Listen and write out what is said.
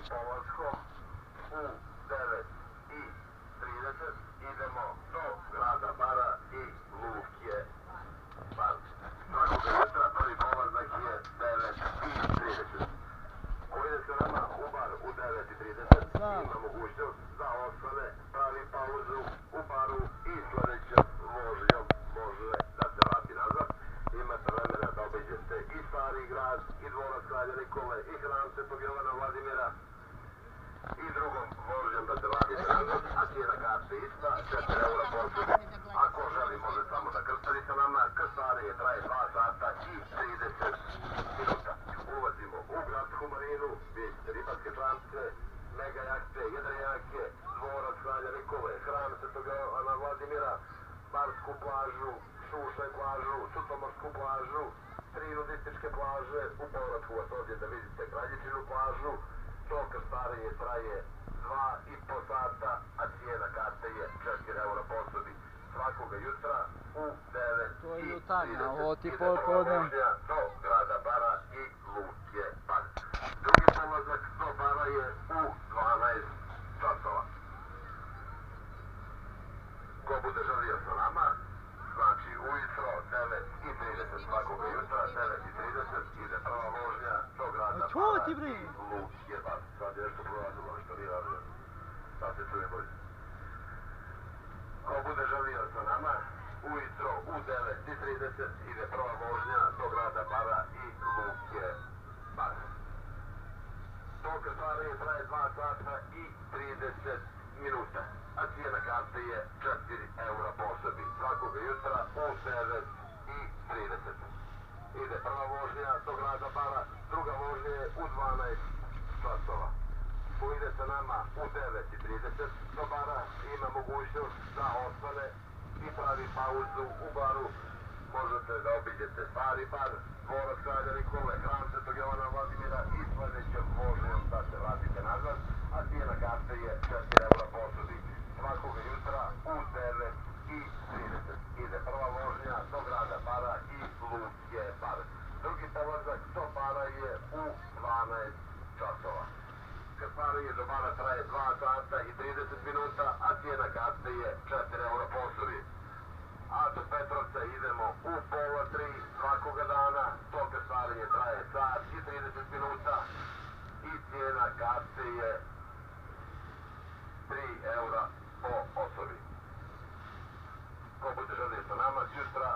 polaskom u 9:30 idemo do grada Bara i Luke Bar. Svakog jutra prvi polazak je 9:30. Ko ide se nama u bar u 9:30 ima mogućnost da ostane, pravi pauzu u baru i sledećom vožnjom može da se vrati nazad. Imate vremena da obiđete i Stari grad, i dvorac Kralja Nikole, i hram Svetog Jovana Vladimira, i drugom vožnjom da se vratite nazad, a cijena karte ista, 4 eura po osobi. Ako želi može samo da krstari sa nama, krstarenje traje 2 sata i 30 minuta. Ulazimo u gradsku marinu, vidite ribarske čamce, mega jahte, jedrenjake, dvorac Kralja Nikole, hram Svetog Jovana Vladimira, barsku plažu, Šušaj plažu, Sutomorsku plažu, 3 nudističke plaže, u povratku vas ovdje da vidite Kraljičinu plažu. To krstarenje traje 2,5 sata, a cijena karte je 4 eura po osobi. Svakoga jutra u 9:30 ide prva vožnja do grada Bara i Luke Bar. Drugi polazak do Bara je u 12 časova. Ko bude želio sa nama, znači ujutro 9:30 svakoga jutra, 9:30 ide prva vožnja do grada Bara i Luke Bar. Sad je nešto prolazilo, što nije radilo. Sad se čuje bolje. Ko bude želio sa nama, ujutro u 9:30 ide prva vožnja do grada Bara i Luke Bar. To krstarenje traje 2 sata i 30 minuta, a cijena karte je 4 eura po osobi. Svakoga jutra u 9:30 ide prva vožnja do grada Bara, druga vožnja je u 12 časova. Ko ide sa nama u 9:30 do Bara ima mogućnost da ostane i pravi pauzu u baru. Možete da obiđete Stari bar, dvorac Kralja Nikole, hram Svetog Jovana Vladimira i sledećom vožnjom da se vratite nazad, a cijena karte je 4 eura po osobi. Svakoga jutra u 9:30 ide prva vožnja do grada Bara i Luke Bar. Drugi polazak do Bara je u 12 časova. Krstarenje do Bara traje 2 sata i 30 minuta, a cijena karte je 4 eura po osobi. A do Petrovca idemo u 2:30 svakoga dana, to krstarenje traje sat i 30 minuta i cijena karte je 3 eura po osobi. Ko bude želio sa nama, jutra